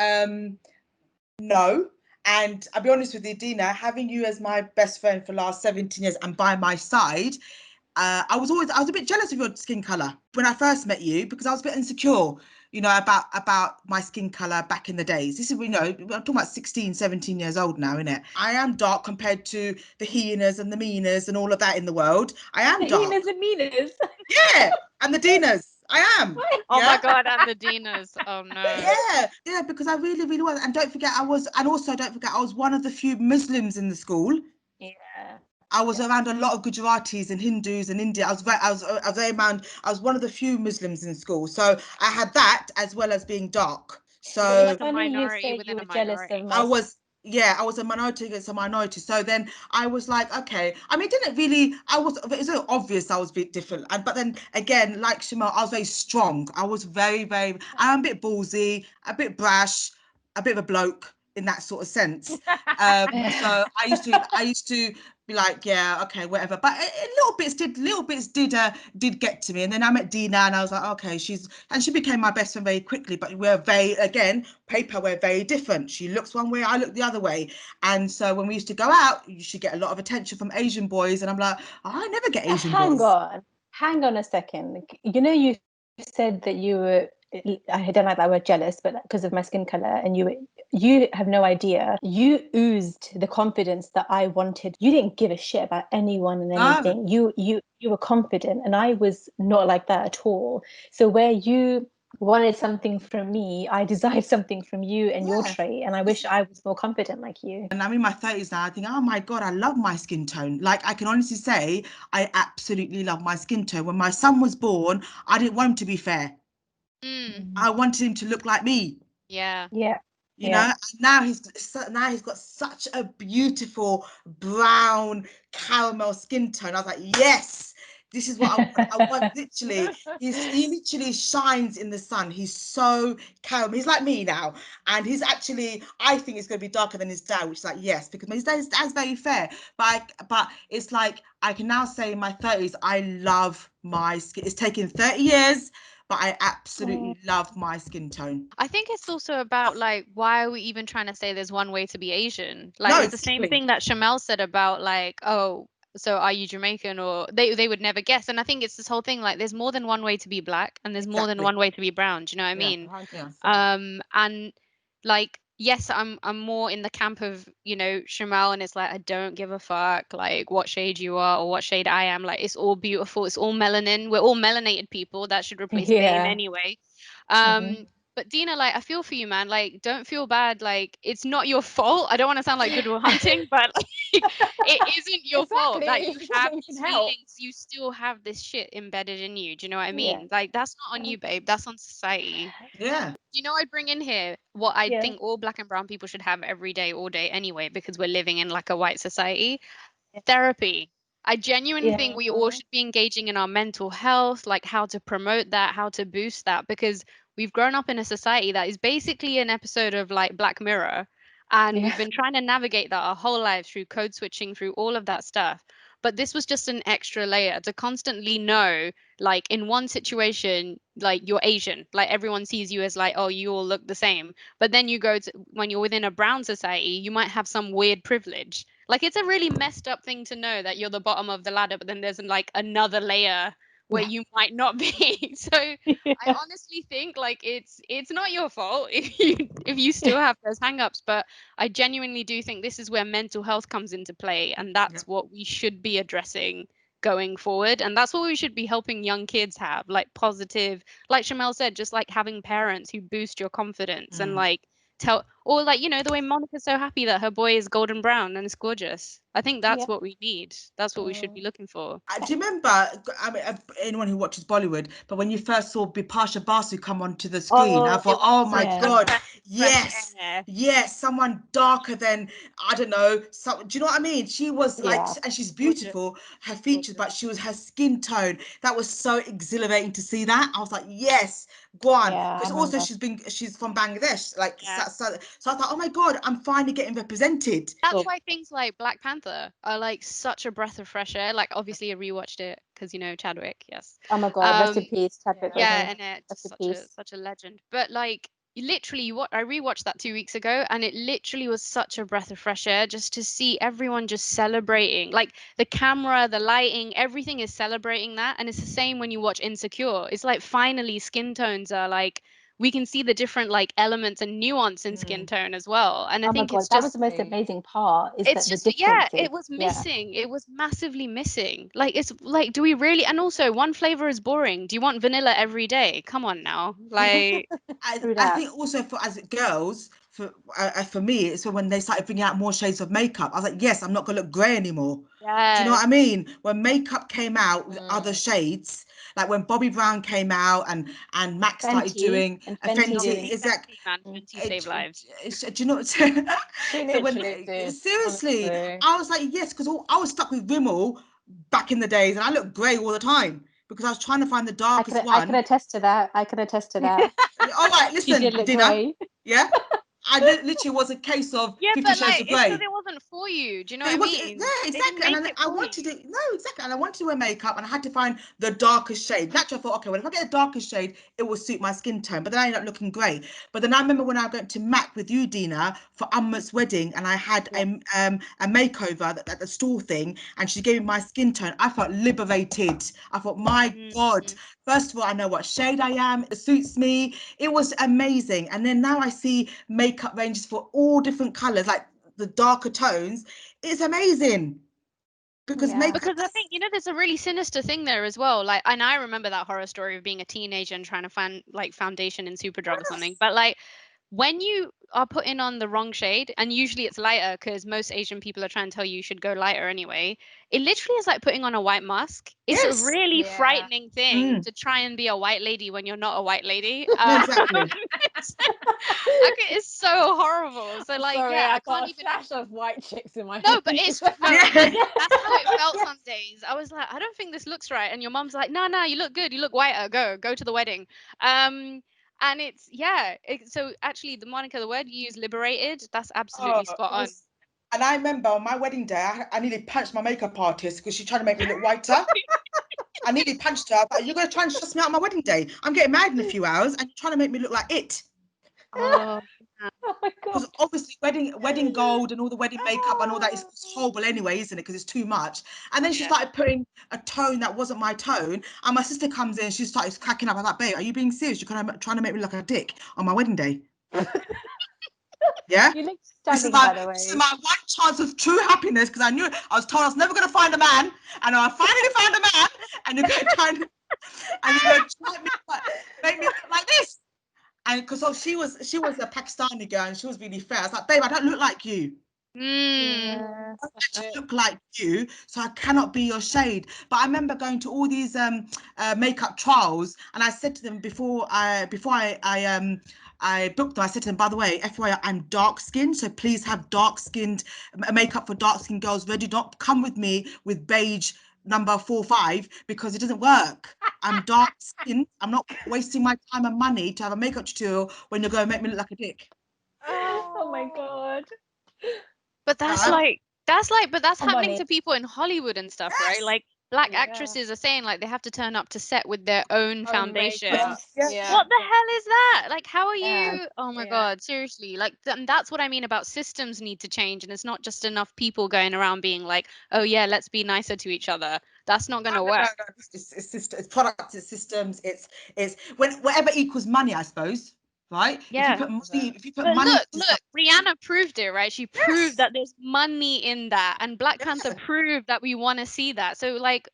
no. And I'll be honest with you, Dina, having you as my best friend for the last 17 years and by my side, I was a bit jealous of your skin color when I first met you because I was a bit insecure, about my skin color back in the days. This is, I'm talking about 16, 17 years old now, innit? I am dark compared to the hyenas and the meaners and all of that in the world. I am the dark. Enas and Minas. Yeah. And the Dinas. I am. oh my Yeah. God, and the Dinas. Oh no. Yeah, because I really, really was. And don't forget, I was one of the few Muslims in the school. Yeah. I was around a lot of Gujaratis and Hindus and India. I was very around. I was one of the few Muslims in school, so I had that as well as being dark. So you're It's So like a funny you minority say you within a were jealous of minority. I my was. yeah, I was a minority against a minority. So then I was like, okay. I mean, it didn't really. It was so obvious I was a bit different. But then again, like Shimel, I was very strong. I was very, very. I'm a bit ballsy, a bit brash, a bit of a bloke in that sort of sense. So I used to be like, yeah, okay, whatever. But little bits did get to me. And then I met Dina, and I was like, okay, she became my best friend very quickly. But we're very, again, paper, we're very different. She looks one way, I look the other way. And so when we used to go out, you should get a lot of attention from Asian boys. And I'm like, oh, I never get Asian Hang boys. on, hang on a second. You know, you said that you were, I don't like that word jealous, but because of my skin color, and you have no idea. You oozed the confidence that I wanted. You didn't give a shit about anyone and No, anything. You were confident, and I was not like that at all. So where you wanted something from me, I desired something from you and your yeah. trait, and I wish I was more confident like you. And I'm in my 30s now. I think, oh my God, I love my skin tone. Like, I can honestly say, I absolutely love my skin tone. When my son was born, I didn't want him to be fair. Mm, Mm. I wanted him to look like me. yeah. Yeah, You know, yeah. and now he's got such a beautiful brown caramel skin tone. I was like, yes, this is what I want. I want literally, he literally shines in the sun. He's so caramel. He's like me now, and he's actually, I think he's going to be darker than his dad, which is like, yes, because his dad's very fair. But it's like I can now say in my 30s, I love my skin. It's taken 30 years, but I Oh, absolutely love my skin tone. I think it's also about like why are we even trying to say there's one way to be Asian? Like No, it's the same exactly. thing that Shamel said about like, oh, so are you Jamaican or they would never guess. And I think it's this whole thing like there's more than one way to be black and there's more than Exactly. one way to be brown. Do you know what I Yeah. mean? 100%. And like yes, I'm more in the camp of, Shamal, and it's like I don't give a fuck like what shade you are or what shade I am. Like it's all beautiful, it's all melanin. We're all melanated people. That should replace BAME yeah. anyway. Hmm. Um but Dina, like I feel for you, man. Like don't feel bad. Like it's not your fault. I don't want to sound like Goodwill Hunting, but like it isn't your fault Exactly. that you It's have nothing we can these help. feelings. You still have this shit embedded in you. Do you know what I Yeah. mean? Like that's not on you, babe. That's on society. Yeah. I'd bring in here what I Yeah. think all black and brown people should have every day, all day anyway, because we're living in like a white society. Therapy. I genuinely Yeah. think we all should be engaging in our mental health, like how to promote that, how to boost that, because we've grown up in a society that is basically an episode of like Black Mirror. And we've Yeah. been trying to navigate that our whole lives through code switching, through all of that stuff. But this was just an extra layer to constantly know, like in one situation, like you're Asian, like everyone sees you as like, oh, you all look the same. But then you go to when you're within a brown society, you might have some weird privilege. Like it's a really messed up thing to know that you're the bottom of the ladder, but then there's like another layer where Yeah. you might not be. So I honestly think like it's not your fault if you still have those hangups, but I genuinely do think this is where mental health comes into play, and Yeah. that's what we should be addressing going forward, and that's what we should be helping young kids have, like positive, like Shamel said, just like having parents who boost your confidence and Mm. like tell, or like the way Monica's so happy that her boy is golden brown and it's gorgeous. I think that's Yeah. what we need. That's what we should be Mm. looking for. Do you remember? I mean, anyone who watches Bollywood, but when you first saw Bipasha Basu come onto the screen, I Oh, It thought, was oh my such a yeah. God, fresh yes, air. yes, someone darker than, I don't know. So, do you know what I mean? She was like, Yeah. and she's Gorgeous. beautiful, her features, Gorgeous. but she was her skin tone. That was so exhilarating to see that. I was like, yes, go on. Yeah. I Because also remember. she's from Bangladesh, like Yeah. so I thought, oh my God, I'm finally getting represented. That's Cool. why things like Black Panther are like such a breath of fresh air. Like obviously I rewatched it because Chadwick, yes. Oh my God. Rest Um in peace, Chadwick Yeah. yeah, Boseman. and it's Rest in such a peace. such a legend. But like literally what I rewatched that 2 weeks ago and it literally was such a breath of fresh air just to see everyone just celebrating. Like the camera, the lighting, everything is celebrating that. And it's the same when you watch Insecure. It's like finally skin tones are like we can see the different like elements and nuance in skin Mm. tone as well. And I Oh my think God. That was the most Hey. amazing part is it's that the just yeah, differences. it was Yeah. missing. It was massively missing. Like it's like, do we really? And also, one flavor is boring. Do you want vanilla every day? Come on now. Like Through I that. think also for as girls, for me, it's when they started bringing out more shades of makeup. I was like, yes, I'm not gonna look grey anymore. Do you know what yes, I mean? When makeup came out with other Mm. shades, like when Bobby Brown came out and Mac started Fenty doing and a Fenty Fenty, do. Fenty, exactly. man, Mm. Fenty save lives. Do you know what? She So when literally did. seriously, Honestly. I was like, yes, because I was stuck with Rimmel back in the days, and I looked grey all the time because I was trying to find the darkest I can one. attest to that. I can attest to that. All right, She did listen, look dinner. grey. Yeah, literally was a case of Yeah, 50 but Shades like of it's because Grey. it wasn't for you. Do you know But what I it was, mean? yeah, They didn't exactly. make And it I for wanted you. to, no, exactly. And I wanted to wear makeup, and I had to find the darkest shade. Naturally, I thought, okay, well, if I get a darkest shade, it will suit my skin tone. But then I ended up looking grey. But then I remember when I went to Mac with you, Dina, for Umma's wedding, and I had a makeover, that the store thing, and she gave me my skin tone. I felt liberated. I thought, my God, Mm. first of all, I know what shade I am. It suits me. It was amazing. And then now I see makeup ranges for all different colours, like the darker tones. It's amazing because Yeah. makeup. Because I think, you know, there's a really sinister thing there as well. Like, and I remember that horror story of being a teenager and trying to find like foundation in Superdrug or something. But like, when you are putting on the wrong shade, and usually it's lighter because most Asian people are trying to tell you should go lighter anyway, it literally is like putting on a white mask. It's a Yes. really Yeah. frightening thing Mm. to try and be a white lady when you're not a white lady. No, exactly. It's, okay, it's so horrible. So like, Sorry, yeah, I I've can't got a even. flash of white chicks in my No, but head. it's no, Yeah. but that's how it felt Yes. some days. I was like, I don't think this looks right, and your mom's like, no, no, you look good. You look whiter. Go to the wedding. And it's yeah. So actually, the word you use, liberated, that's Oh, absolutely spot it on. was. And I remember on my wedding day, I nearly punched my makeup artist because she tried to make me look whiter. I nearly punched her. I was like, you're going to try and stress me out on my wedding day. I'm getting married in a few hours, and you're trying to make me look like it. Oh, Oh my Because god. obviously wedding gold and all the wedding makeup and all that is horrible anyway, isn't it? Because it's too much. And then she yeah. started putting a tone that wasn't my tone. And my sister comes in, she started cracking up. I was like, babe, are you being serious? You're kind of trying to make me look like a dick on my wedding day. Yeah. You look This is stunning, my by the this is way. my one chance of true happiness because I was told I was never going to find a man, and I finally found a man, and you're going to try and you're going to try make me look like this. And because she was a Pakistani girl and she was really fair. I was like, babe, I don't look like you. Mm. Yeah. I That's actually it. look like you, so I cannot be your shade. But I remember going to all these makeup trials, and I said to them before I booked them, I said to them, by the way, FYI, I'm dark skinned, so please have dark skinned makeup for dark skinned girls ready. Don't come with me with beige number 4-5 because it doesn't work. I'm dark skinned. I'm not wasting my time and money to have a makeup tutorial when you're going to make me look like a dick. Oh my god. But Uh, but that's I'm on happening it. to people in Hollywood and stuff, right? yes, Like black Yeah. actresses are saying like they have to turn up to set with their own Own foundation. makeup. Yes. yes. Yeah. What the hell is that? Like, how are Yeah. you? Oh my Yeah. God, seriously. Like, and that's what I mean about systems need to change. And it's not just enough people going around being like, oh, yeah, let's be nicer to each other. That's not going to No, work. it's products, it's systems, it's when whatever equals money, I suppose, right? Yeah. If you put But money into look, something, Rihanna proved it, right? She proved yes, that there's money in that. And Black Panther yeah, proved that we want to see that. So, like,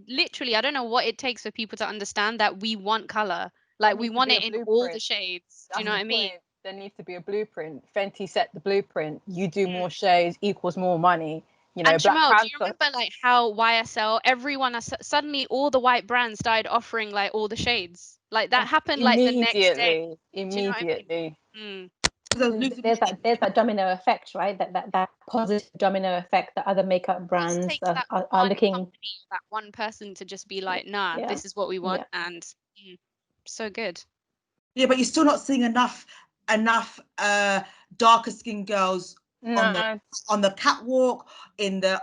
literally, I don't know what it takes for people to understand that we want color. There Like, we needs to want be it a in all the blueprint. shades. Do you That's know the what I mean? point. There needs to be a blueprint. Fenty set the blueprint. You do Mm. more shades equals more money. You know, And Black Jamal, do you Panther remember like how YSL, everyone, suddenly all the white brands started offering like all the shades? Like that happened like the next day. immediately, Do you know what I immediately. mean? because I was And losing there's that domino effect, right? That positive domino effect that other makeup It just brands takes that are one looking. company, that one person to just be like, nah, Yeah. this is what we want. Yeah. And so good. yeah, but you're still not seeing enough darker skinned girls on the No, catwalk,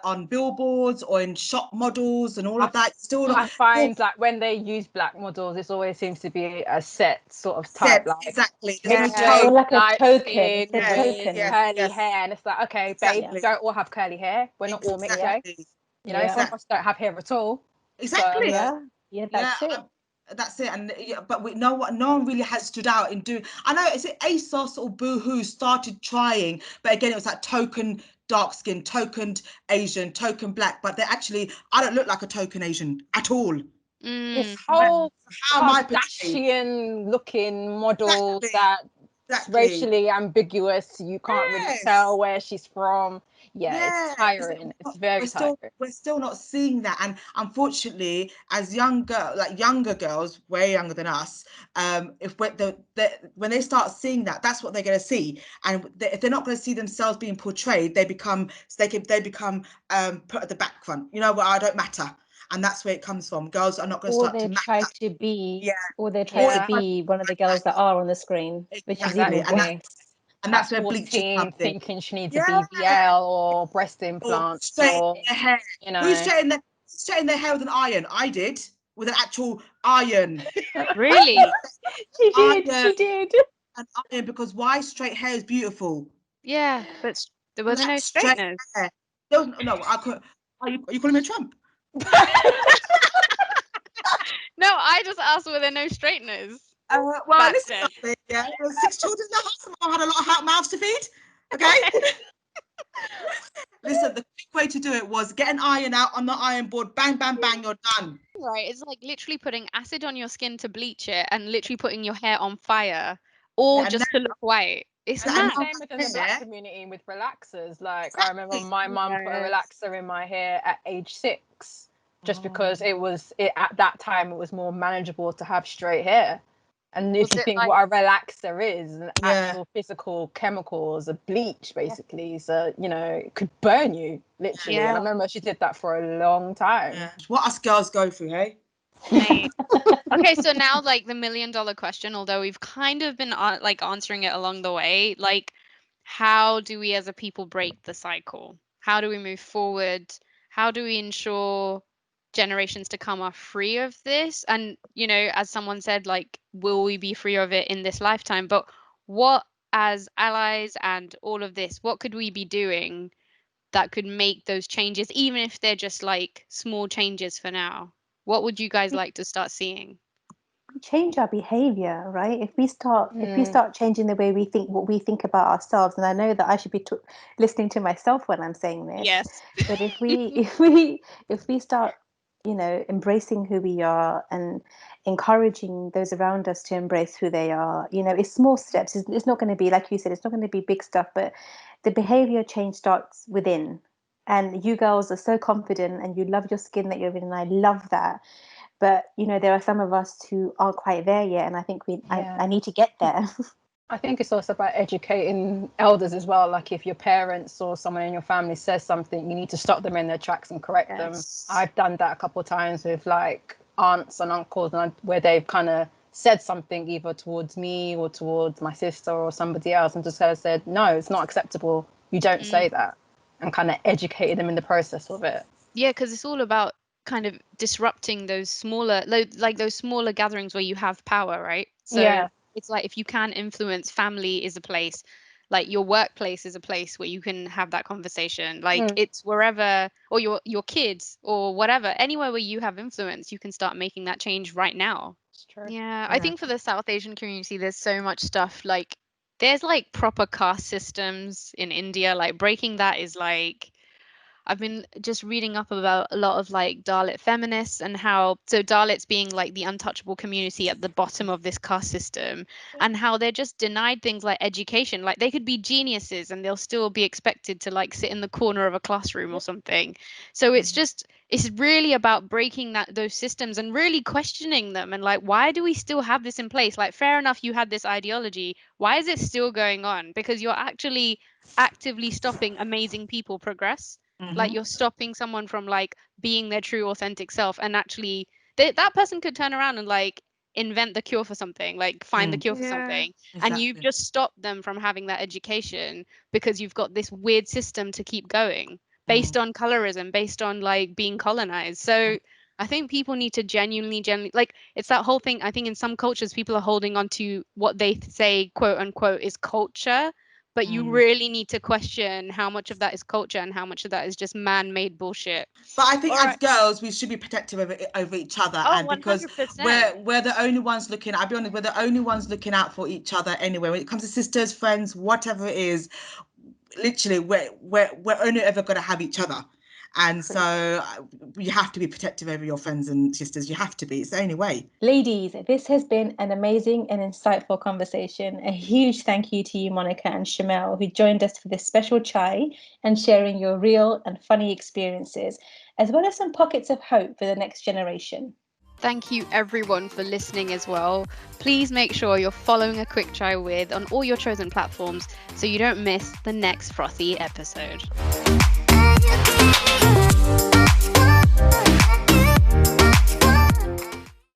on billboards or in shop models and all I, of that. Still not I find like when they use black models, it always seems to be a set sort of type, set like exactly. There's Yeah. no Yeah. Or tone. like a light token. It's skin a Yes, with token. yes, curly yes, hair, and it's like, okay, babe, Yeah. exactly, don't all have curly hair. We're not all mixed Yeah. race. exactly, You know, Yeah. some of exactly, us don't have hair at all. So exactly. Yeah. Yeah. Yeah, That's it. that's it. And yeah, but no one really has stood out in doing. I know, is it ASOS or Boohoo started trying, but again, it was like token dark skin, token Asian, token black. But they actually, I don't look like a token Asian at all. this Mm. Right? whole How am I portrayed? Kardashian looking models Exactly. that It's Exactly. racially ambiguous. You can't really Yes. tell where she's from. Yeah, it's Yeah, tiring. It's very tiring. we're still not seeing that, and unfortunately, as younger girls, way younger than us, if when they start seeing that, that's what they're going to see, and if they're not going to see themselves being portrayed, they become put at the back front. You know what? I don't matter, and that's where it comes from. Girls are not going to Or start they to try matter. to be, Yeah, or they try or to they Yeah, try to be one of the act girls that are on the screen, which is exactly, even and exactly. worse. At that's where bleaching 14, comes in. thinking she needs a Yeah, BBL or breast or implants straighten or, their hair. you Who's know. straighten their hair with an iron? I did, with an actual iron. Really? She did, Iron she did. and iron, because why? Straight hair is beautiful. Yeah, but there were Black no straight straighteners. hair. No, I could. Are you calling me a Trump? No, I just asked were there no straighteners Well, back listen, then. lovely, yeah, there's 6 children in the house, and I had a lot of hot mouths to feed. Okay. Listen, the quick way to do it was get an iron out on the iron board, bang, bang, bang, you're done. Right, it's like literally putting acid on your skin to bleach it and literally putting your hair on fire, all And just to look white. It's And it's now, the mad. and same within now the black community with relaxers. Like, I remember exactly. my mum put a Yes. relaxer in my hair at age 6, just because Oh, at that time it was more manageable to have straight hair. And if Was you it think like, what a relaxer is, an yeah, actual physical chemicals, a bleach basically, so it could burn you literally. And I yeah, remember she did that for a long time. yeah. What us girls go through, hey? mate. Okay, so now like the million-dollar question, although we've kind of been like answering it along the way, like how do we as a people break the cycle? How do we move forward? How do we ensure generations to come are free of this? And, as someone said, like, will we be free of it in this lifetime? But what, as allies and all of this, what could we be doing that could make those changes, even if they're just like small changes for now? What would you guys like to start seeing? Change our behavior, right? If we Mm, start changing the way we think, what we think about ourselves, and I know that I should be listening to myself when I'm saying this, Yes. but if we start, embracing who we are and encouraging those around us to embrace who they are, it's small steps. It's not going to be, like you said, it's not going to be big stuff, but the behavior change starts within. And you girls are so confident and you love your skin that you're in, and I love that. But there are some of us who aren't quite there yet, and I think I yeah. need to get there. I think it's also about educating elders as well. Like, if your parents or someone in your family says something, you need to stop them in their tracks and correct them. Yes. I've done that a couple of times with like aunts and uncles, where they've kind of said something either towards me or towards my sister or somebody else, and just kind of said, no, it's not acceptable. You don't Mm. say that, and kind of educated them in the process of it. Yeah, because it's all about kind of disrupting those smaller, like those smaller gatherings where you have power, right? So Yeah. it's like if you can influence, family is a place, like your workplace is a place where you can have that conversation. Like Mm, it's wherever, or your kids or whatever, anywhere where you have influence, you can start making that change right now. it's true. Yeah, I Yeah. think for the South Asian community, there's so much stuff like there's like proper caste systems in India. Like breaking that is like I've been just reading up about a lot of like Dalit feminists and how so Dalits being like the untouchable community at the bottom of this caste system and how they're just denied things like education. Like they could be geniuses and they'll still be expected to like sit in the corner of a classroom or something. So it's really about breaking those systems and really questioning them and like why do we still have this in place? Like fair enough you had this ideology. Why is it still going on? Because you're actually actively stopping amazing people progress, like Mm-hmm. you're stopping someone from like being their true authentic self and actually that person could turn around and like invent the cure for something, like find the Mm, cure for Yeah. something, and you've exactly. just stopped them from having that education because you've got this weird system to keep going Mm, based on colorism, based on like being colonized. So I think people need to genuinely like it's that whole thing. I think in some cultures people are holding on to what they say quote unquote is culture, but you mm. really need to question how much of that is culture and how much of that is just man-made bullshit. But I think All as right. girls, we should be protective over each other, Oh, and because 100%. we're the only ones looking. I'll be honest, we're the only ones looking out for each other anyway. When it comes to sisters, friends, whatever it is, literally, we're only ever going to have each other. And so you have to be protective over your friends and sisters. You have to be. It's the only way. Ladies, this has been an amazing and insightful conversation. A huge thank you to you, Monica and Shamel, who joined us for this special chai and sharing your real and funny experiences, as well as some pockets of hope for the next generation. Thank you everyone for listening as well. Please make sure you're following A Quick Chai With on all your chosen platforms so you don't miss the next frothy episode.